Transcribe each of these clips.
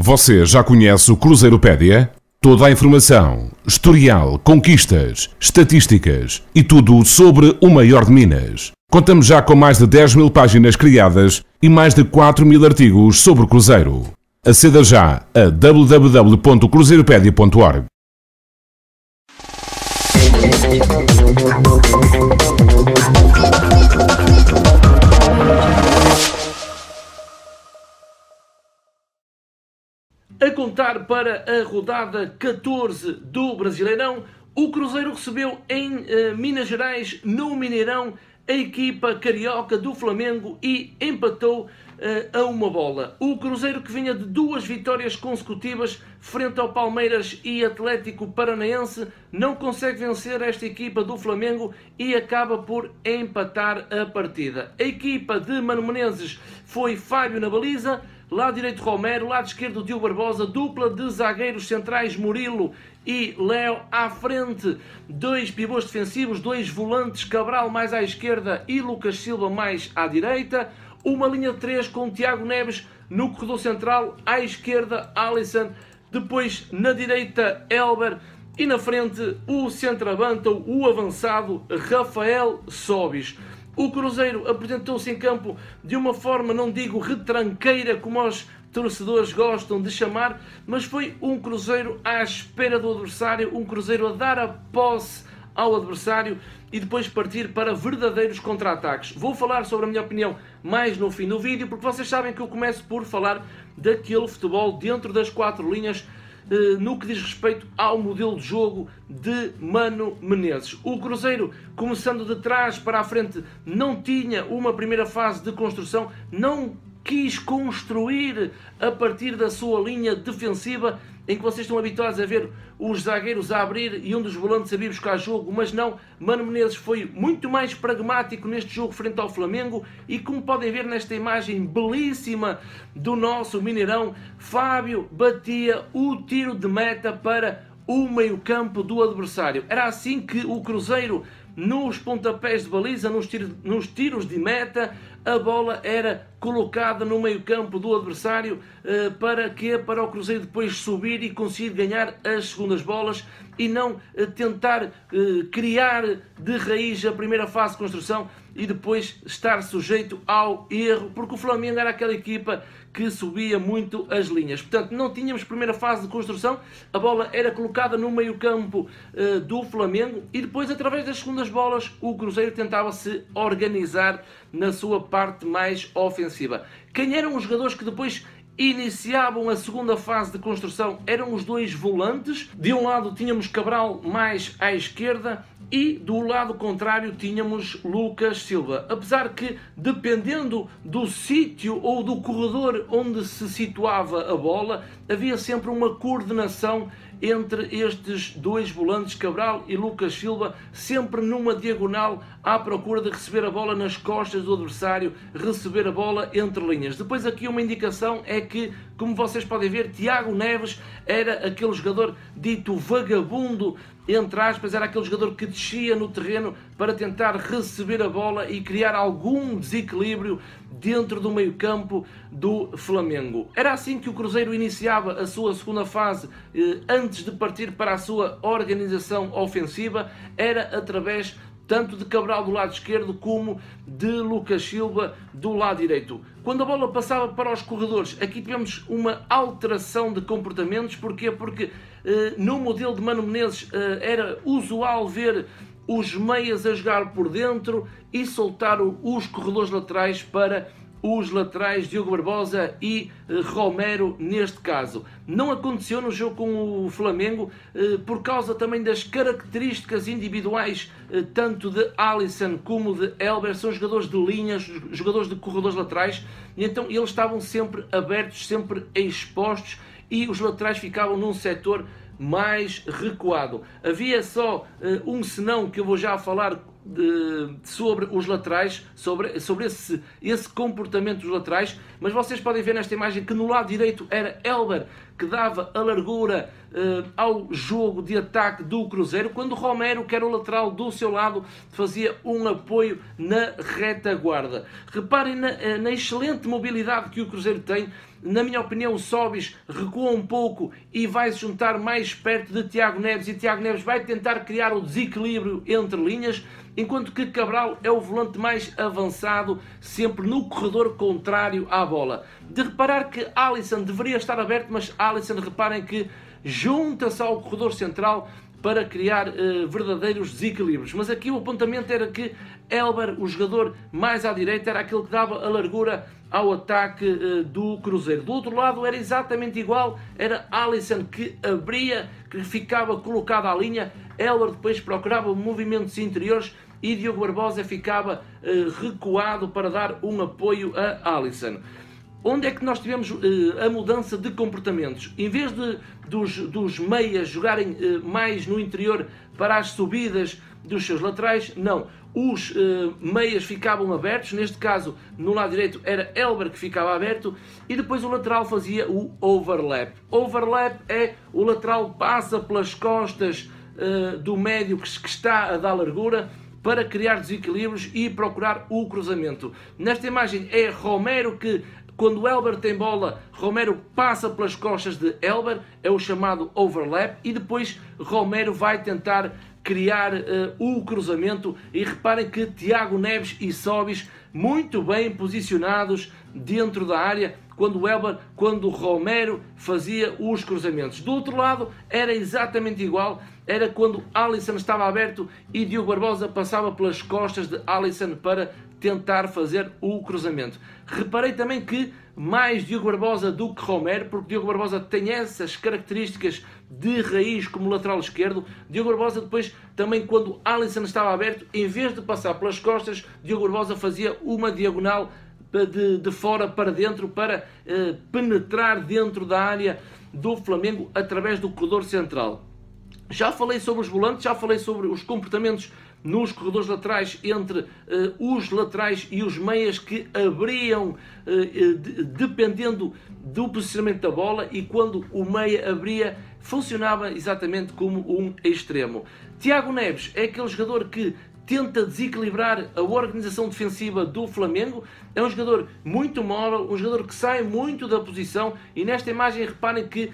Você já conhece o Cruzeiropédia? Toda a informação, historial, conquistas, estatísticas e tudo sobre o maior de Minas. Contamos já com mais de 10.000 páginas criadas e mais de 4.000 artigos sobre o Cruzeiro. Aceda já a www.cruzeiropedia.org. A contar para a rodada 14 do Brasileirão, o Cruzeiro recebeu em Minas Gerais, no Mineirão, a equipa carioca do Flamengo e empatou a uma bola. O Cruzeiro, que vinha de 2 vitórias consecutivas frente ao Palmeiras e Atlético Paranaense, não consegue vencer esta equipa do Flamengo e acaba por empatar a partida. A equipa de Mano Menezes foi Fábio na baliza, lado direito Romero, lado esquerdo Diogo Barbosa, dupla de zagueiros centrais Murilo e Léo à frente, 2 pivôs defensivos, 2 volantes, Cabral mais à esquerda e Lucas Silva mais à direita, uma linha de 3 com Tiago Neves no corredor central, à esquerda Alisson, depois na direita Elber e na frente o centroavante, o avançado Rafael Sobis. O Cruzeiro apresentou-se em campo de uma forma, não digo retranqueira, como os torcedores gostam de chamar, mas foi um Cruzeiro à espera do adversário, um Cruzeiro a dar a posse ao adversário e depois partir para verdadeiros contra-ataques. Vou falar sobre a minha opinião mais no fim do vídeo, porque vocês sabem que eu começo por falar daquele futebol dentro das 4 linhas, no que diz respeito ao modelo de jogo de Mano Menezes. O Cruzeiro, começando de trás para a frente, não tinha uma primeira fase de construção, não quis construir a partir da sua linha defensiva, em que vocês estão habituados a ver os zagueiros a abrir e um dos volantes a vir buscar jogo, mas não, Mano Menezes foi muito mais pragmático neste jogo frente ao Flamengo e, como podem ver nesta imagem belíssima do nosso Mineirão, Fábio batia o tiro de meta para o meio-campo do adversário. Era assim que o Cruzeiro, nos pontapés de baliza, nos tiros de meta, a bola era colocada no meio-campo do adversário para o Cruzeiro depois subir e conseguir ganhar as segundas bolas e não tentar criar de raiz a primeira fase de construção e depois estar sujeito ao erro, porque o Flamengo era aquela equipa que subia muito as linhas. Portanto, não tínhamos primeira fase de construção, a bola era colocada no meio-campo do Flamengo e depois, através das segundas bolas, o Cruzeiro tentava se organizar na sua parte mais ofensiva. Quem eram os jogadores que depois iniciavam a segunda fase de construção? Eram os 2 volantes. De um lado tínhamos Cabral mais à esquerda e do lado contrário tínhamos Lucas Silva. Apesar que, dependendo do sítio ou do corredor onde se situava a bola, havia sempre uma coordenação entre estes 2 volantes, Cabral e Lucas Silva, sempre numa diagonal à procura de receber a bola nas costas do adversário, receber a bola entre linhas. Depois aqui uma indicação é que, como vocês podem ver, Tiago Neves era aquele jogador dito vagabundo, entre aspas, era aquele jogador que descia no terreno para tentar receber a bola e criar algum desequilíbrio dentro do meio-campo do Flamengo. Era assim que o Cruzeiro iniciava a sua segunda fase, antes de partir para a sua organização ofensiva, era através tanto de Cabral do lado esquerdo como de Lucas Silva do lado direito. Quando a bola passava para os corredores, aqui tivemos uma alteração de comportamentos. Porquê? Porque no modelo de Mano Menezes era usual ver os meias a jogar por dentro e soltar os corredores laterais para os laterais Diogo Barbosa e Romero neste caso. Não aconteceu no jogo com o Flamengo por causa também das características individuais tanto de Alisson como de Elber. São jogadores de linhas, jogadores de corredores laterais, e então eles estavam sempre abertos, sempre expostos e os laterais ficavam num setor mais recuado. Havia só um senão que eu vou já falar sobre os laterais, sobre esse comportamento dos laterais, mas vocês podem ver nesta imagem que no lado direito era Elber que dava a largura ao jogo de ataque do Cruzeiro, quando Romero, que era o lateral do seu lado, fazia um apoio na retaguarda. Reparem na excelente mobilidade que o Cruzeiro tem. Na minha opinião, o Sobis recua um pouco e vai se juntar mais perto de Tiago Neves, e Tiago Neves vai tentar criar o desequilíbrio entre linhas, enquanto que Cabral é o volante mais avançado, sempre no corredor contrário à bola. De reparar que Alisson deveria estar aberto, mas Alisson, reparem que junta-se ao corredor central para criar verdadeiros desequilíbrios. Mas aqui o apontamento era que Elber, o jogador mais à direita, era aquele que dava a largura ao ataque do Cruzeiro. Do outro lado era exatamente igual, era Alisson que abria, que ficava colocado à linha, Elber depois procurava movimentos interiores e Diogo Barbosa ficava recuado para dar um apoio a Alisson. Onde é que nós tivemos a mudança de comportamentos? Em vez dos meias jogarem mais no interior para as subidas dos seus laterais, não. Os meias ficavam abertos, neste caso no lado direito era Elber que ficava aberto, e depois o lateral fazia o overlap. Overlap é o lateral passa pelas costas do médio que está a dar largura para criar desequilíbrios e procurar o cruzamento. Nesta imagem é Romero que, quando Elber tem bola, Romero passa pelas costas de Elber, é o chamado overlap, e depois Romero vai tentar criar o cruzamento, e reparem que Tiago Neves e Sobis muito bem posicionados dentro da área, quando Romero fazia os cruzamentos. Do outro lado era exatamente igual, era quando Alisson estava aberto e Diogo Barbosa passava pelas costas de Alisson para tentar fazer o cruzamento. Reparei também que mais Diogo Barbosa do que Romero, porque Diogo Barbosa tem essas características de raiz como lateral esquerdo. Diogo Barbosa depois, também quando Alisson estava aberto, em vez de passar pelas costas, Diogo Barbosa fazia uma diagonal de fora para dentro, para penetrar dentro da área do Flamengo através do corredor central. Já falei sobre os volantes, já falei sobre os comportamentos nos corredores laterais entre os laterais e os meias que abriam dependendo do posicionamento da bola, e quando o meia abria funcionava exatamente como um extremo. Tiago Neves é aquele jogador que tenta desequilibrar a organização defensiva do Flamengo, é um jogador muito móvel, um jogador que sai muito da posição, e nesta imagem reparem que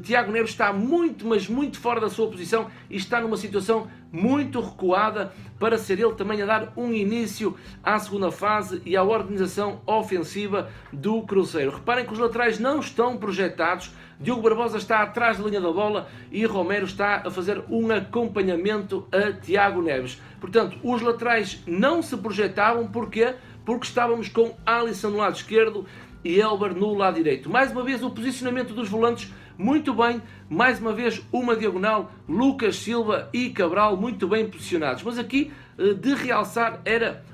Tiago Neves está muito, mas muito fora da sua posição e está numa situação muito recuada para ser ele também a dar um início à segunda fase e à organização ofensiva do Cruzeiro. Reparem que os laterais não estão projetados, Diogo Barbosa está atrás da linha da bola e Romero está a fazer um acompanhamento a Tiago Neves. Portanto, os laterais não se projetavam, porquê? Porque estávamos com Alisson no lado esquerdo e Elber no lado direito. Mais uma vez o posicionamento dos volantes muito bem, mais uma vez uma diagonal, Lucas Silva e Cabral muito bem posicionados. Mas aqui de realçar era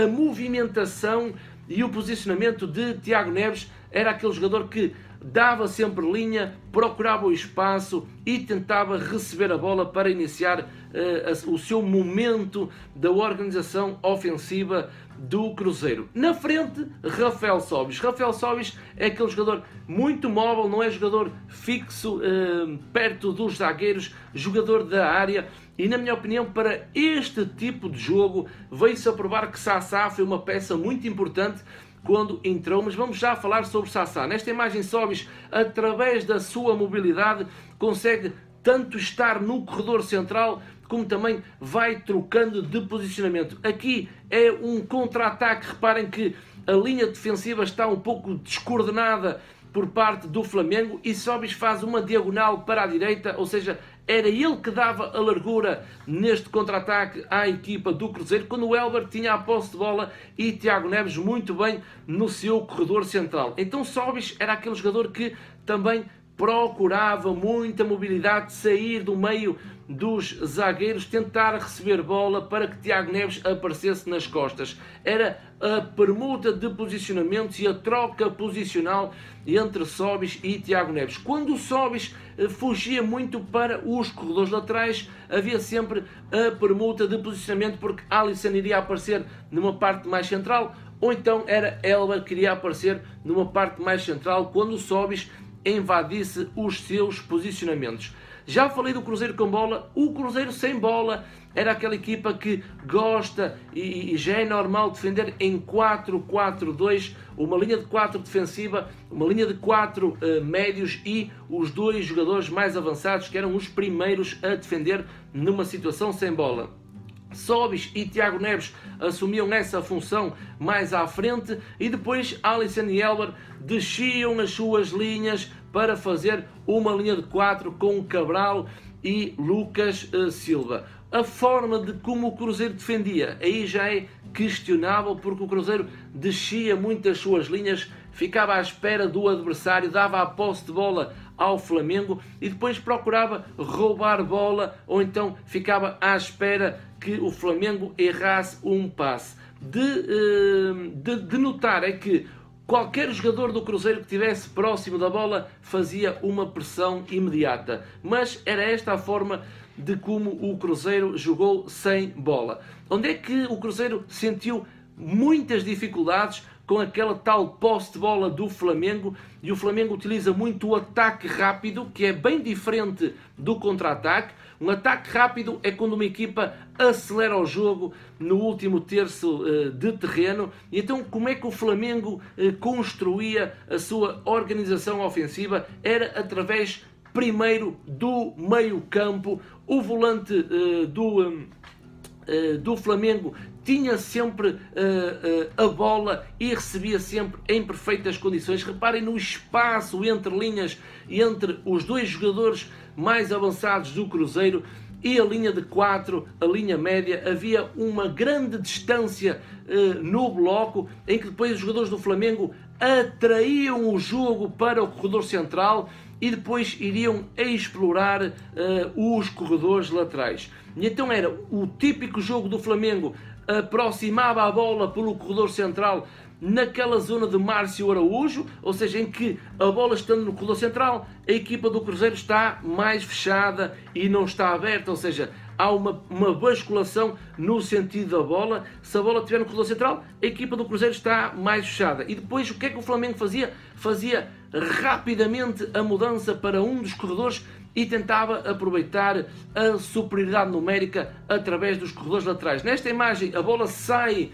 a movimentação e o posicionamento de Tiago Neves, era aquele jogador que dava sempre linha, procurava o espaço e tentava receber a bola para iniciar o seu momento da organização ofensiva do Cruzeiro. Na frente, Rafael Sobis. Rafael Sobis é aquele jogador muito móvel, não é jogador fixo perto dos zagueiros, jogador da área, e na minha opinião para este tipo de jogo veio-se a provar que Sassá foi uma peça muito importante quando entrou, mas vamos já falar sobre Sassá. Nesta imagem, Sobis, através da sua mobilidade, consegue tanto estar no corredor central, como também vai trocando de posicionamento. Aqui é um contra-ataque, reparem que a linha defensiva está um pouco descoordenada por parte do Flamengo e Sobis faz uma diagonal para a direita, ou seja, era ele que dava a largura neste contra-ataque à equipa do Cruzeiro, quando o Elber tinha a posse de bola e Tiago Neves muito bem no seu corredor central. Então Sobis era aquele jogador que também procurava muita mobilidade, sair do meio dos zagueiros, tentar receber bola para que Tiago Neves aparecesse nas costas. Era a permuta de posicionamentos e a troca posicional entre Sobis e Tiago Neves. Quando o Sobis fugia muito para os corredores laterais, havia sempre a permuta de posicionamento, porque Alisson iria aparecer numa parte mais central, ou então era Elber que iria aparecer numa parte mais central quando o Sobis invadisse os seus posicionamentos. Já falei do Cruzeiro com bola. O Cruzeiro sem bola era aquela equipa que gosta e já é normal defender em 4-4-2, uma linha de 4 defensiva, uma linha de 4 médios e os 2 jogadores mais avançados, que eram os primeiros a defender numa situação sem bola. Sobis e Tiago Neves assumiam essa função mais à frente e depois Alisson e Elber desciam as suas linhas para fazer uma linha de 4 com Cabral e Lucas Silva. A forma de como o Cruzeiro defendia aí já é questionável, porque o Cruzeiro descia muito as suas linhas, ficava à espera do adversário, dava a posse de bola ao Flamengo e depois procurava roubar bola, ou então ficava à espera que o Flamengo errasse um passe. De notar é que qualquer jogador do Cruzeiro que estivesse próximo da bola fazia uma pressão imediata, mas era esta a forma de como o Cruzeiro jogou sem bola. Onde é que o Cruzeiro sentiu muitas dificuldades? Com aquela tal posse de bola do Flamengo, e o Flamengo utiliza muito o ataque rápido, que é bem diferente do contra-ataque. Um ataque rápido é quando uma equipa acelera o jogo no último terço de terreno. E então, como é que o Flamengo construía a sua organização ofensiva? Era através, primeiro, do meio-campo. O volante do Flamengo tinha sempre a bola e recebia sempre em perfeitas condições. Reparem no espaço entre linhas e entre os 2 jogadores mais avançados do Cruzeiro e a linha de 4, a linha média. Havia uma grande distância no bloco, em que depois os jogadores do Flamengo atraíam o jogo para o corredor central e depois iriam explorar os corredores laterais. E então era o típico jogo do Flamengo: aproximava a bola pelo corredor central naquela zona de Márcio Araújo, ou seja, em que a bola estando no corredor central, a equipa do Cruzeiro está mais fechada e não está aberta, ou seja, há uma basculação no sentido da bola. Se a bola estiver no corredor central, a equipa do Cruzeiro está mais fechada. E depois o que é que o Flamengo fazia? Fazia rapidamente a mudança para um dos corredores e tentava aproveitar a superioridade numérica através dos corredores laterais. Nesta imagem a bola sai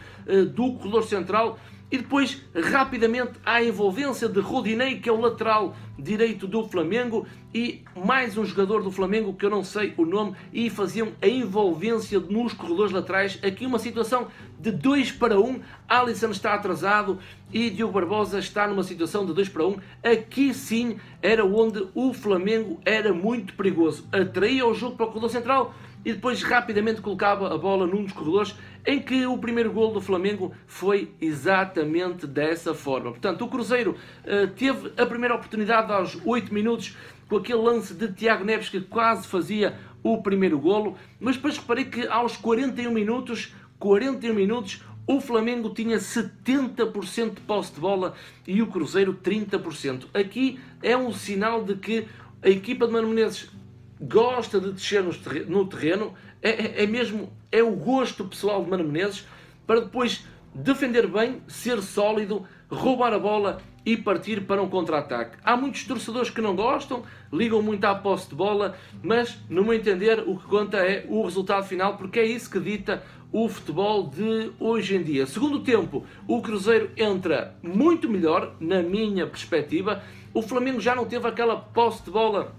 do corredor central e depois rapidamente há a envolvência de Rodinei, que é o lateral direito do Flamengo, e mais um jogador do Flamengo que eu não sei o nome, e faziam a envolvência nos corredores laterais. Aqui uma situação de 2-1, Alisson está atrasado e Diogo Barbosa está numa situação de 2-1. Aqui sim era onde o Flamengo era muito perigoso, atraía o jogo para o corredor central e depois rapidamente colocava a bola num dos corredores, em que o primeiro golo do Flamengo foi exatamente dessa forma. Portanto, o Cruzeiro teve a primeira oportunidade aos 8 minutos, com aquele lance de Tiago Neves que quase fazia o primeiro golo, mas depois reparei que aos 41 minutos, o Flamengo tinha 70% de posse de bola e o Cruzeiro 30%. Aqui é um sinal de que a equipa de Mano Menezes gosta de descer no terreno, é o gosto pessoal de Mano Menezes, para depois defender bem, ser sólido, roubar a bola e partir para um contra-ataque. Há muitos torcedores que não gostam, ligam muito à posse de bola, mas no meu entender o que conta é o resultado final, porque é isso que dita o futebol de hoje em dia. Segundo tempo, o Cruzeiro entra muito melhor, na minha perspectiva. O Flamengo já não teve aquela posse de bola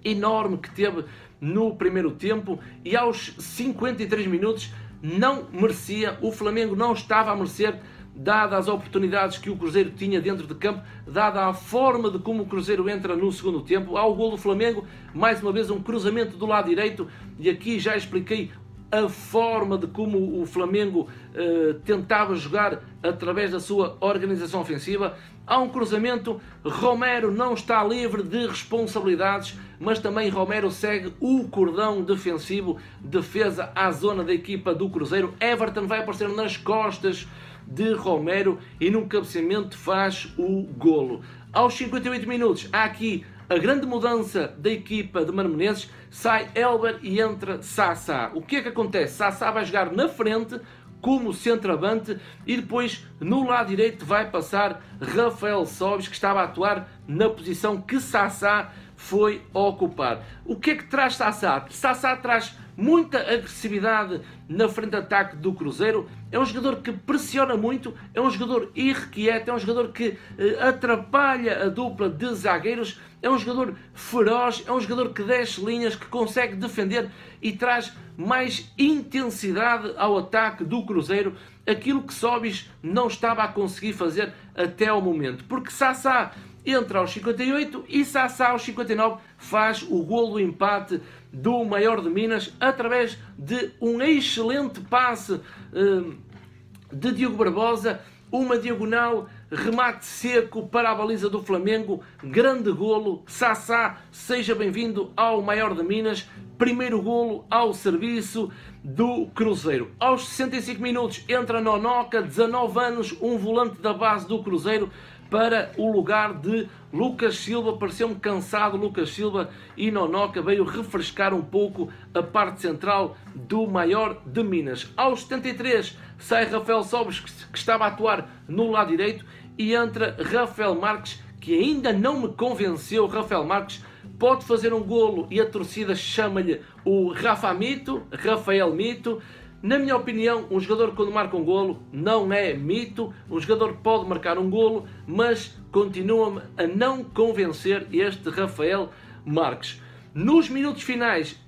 enorme que teve no primeiro tempo, e aos 53 minutos não merecia, o Flamengo não estava a merecer, dadas as oportunidades que o Cruzeiro tinha dentro de campo, dada a forma de como o Cruzeiro entra no segundo tempo. Há o gol do Flamengo, mais uma vez um cruzamento do lado direito, e aqui já expliquei a forma de como o Flamengo tentava jogar através da sua organização ofensiva. Há um cruzamento, Romero não está livre de responsabilidades, mas também Romero segue o cordão defensivo, defesa à zona da equipa do Cruzeiro. Everton vai aparecer nas costas de Romero e num cabeceamento faz o golo. Aos 58 minutos há aqui a grande mudança da equipa de Mano Menezes, sai Elber e entra Sassá. O que é que acontece? Sassá vai jogar na frente como centroavante e depois no lado direito vai passar Rafael Sobis, que estava a atuar na posição que Sassá foi ocupar. O que é que traz Sassá? Sassá traz muita agressividade na frente de ataque do Cruzeiro. É um jogador que pressiona muito, é um jogador irrequieto, é um jogador que atrapalha a dupla de zagueiros, é um jogador feroz, é um jogador que desce linhas, que consegue defender e traz mais intensidade ao ataque do Cruzeiro, aquilo que Sobis não estava a conseguir fazer até ao momento. Porque Sassá entra aos 58 e Sassá aos 59 faz o golo do empate do Maior de Minas através de um excelente passe de Diogo Barbosa, uma diagonal, remate seco para a baliza do Flamengo, grande golo. Sassá, seja bem-vindo ao Maior de Minas, primeiro golo ao serviço do Cruzeiro. Aos 65 minutos entra Nonoca, 19 anos, um volante da base do Cruzeiro, para o lugar de Lucas Silva. Pareceu-me cansado Lucas Silva e Nonoca veio refrescar um pouco a parte central do Maior de Minas. Aos 73 sai Rafael Sobis, que estava a atuar no lado direito, e entra Rafael Marques, que ainda não me convenceu. Rafael Marques pode fazer um golo e a torcida chama-lhe o Rafael Mito. Na minha opinião, um jogador quando marca um golo não é mito. Um jogador pode marcar um golo, mas continua-me a não convencer este Rafael Marques. Nos minutos finais,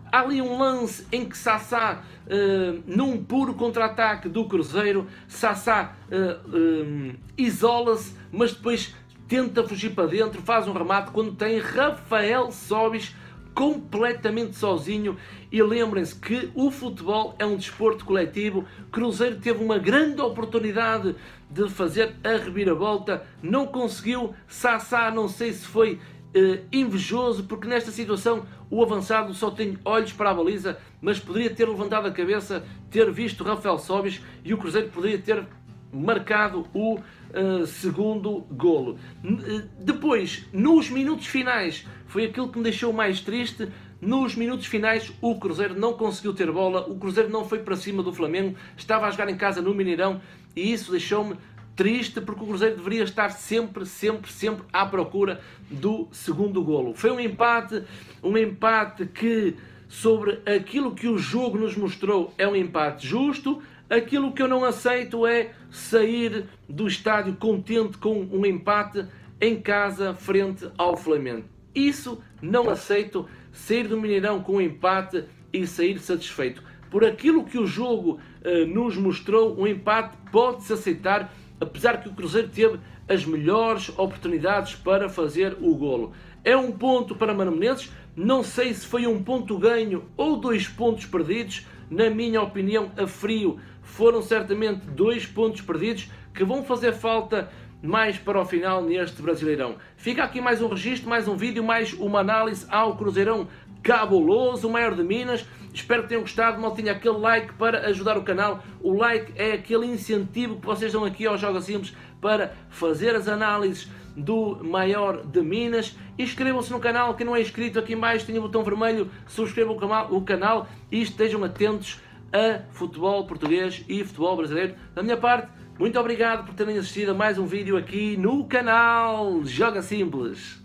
há ali um lance em que Sassá, num puro contra-ataque do Cruzeiro, Sassá isola-se, mas depois tenta fugir para dentro, faz um remate quando tem Rafael Sobis completamente sozinho. E lembrem-se que o futebol é um desporto coletivo. Cruzeiro teve uma grande oportunidade de fazer a reviravolta, não conseguiu. Sassá, não sei se foi invejoso, porque nesta situação o avançado só tem olhos para a baliza, mas poderia ter levantado a cabeça, ter visto Rafael Sobis e o Cruzeiro poderia ter marcado o segundo golo. Depois, nos minutos finais, foi aquilo que me deixou mais triste. Nos minutos finais, o Cruzeiro não conseguiu ter bola, o Cruzeiro não foi para cima do Flamengo, estava a jogar em casa no Mineirão, e isso deixou-me triste, porque o Cruzeiro deveria estar sempre à procura do segundo golo. Foi um empate que, sobre aquilo que o jogo nos mostrou, é um empate justo. Aquilo que eu não aceito é sair do estádio contente com um empate em casa frente ao Flamengo. Isso não aceito, sair do Mineirão com um empate e sair satisfeito. Por aquilo que o jogo nos mostrou, um empate pode-se aceitar, apesar que o Cruzeiro teve as melhores oportunidades para fazer o golo. É um ponto para Mano Menezes, não sei se foi um ponto ganho ou 2 pontos perdidos. Na minha opinião, a frio, foram certamente 2 pontos perdidos que vão fazer falta mais para o final neste Brasileirão. Fica aqui mais um registro, mais um vídeo, mais uma análise ao Cruzeirão cabuloso, o Maior de Minas. Espero que tenham gostado, maltinha, aquele like para ajudar o canal. O like é aquele incentivo que vocês dão aqui ao Joga Simples para fazer as análises do Maior de Minas. Inscrevam-se no canal, quem não é inscrito, aqui em baixo tem o botão vermelho, subscrevam o canal e estejam atentos a futebol português e futebol brasileiro. Da minha parte, muito obrigado por terem assistido a mais um vídeo aqui no canal Joga Simples.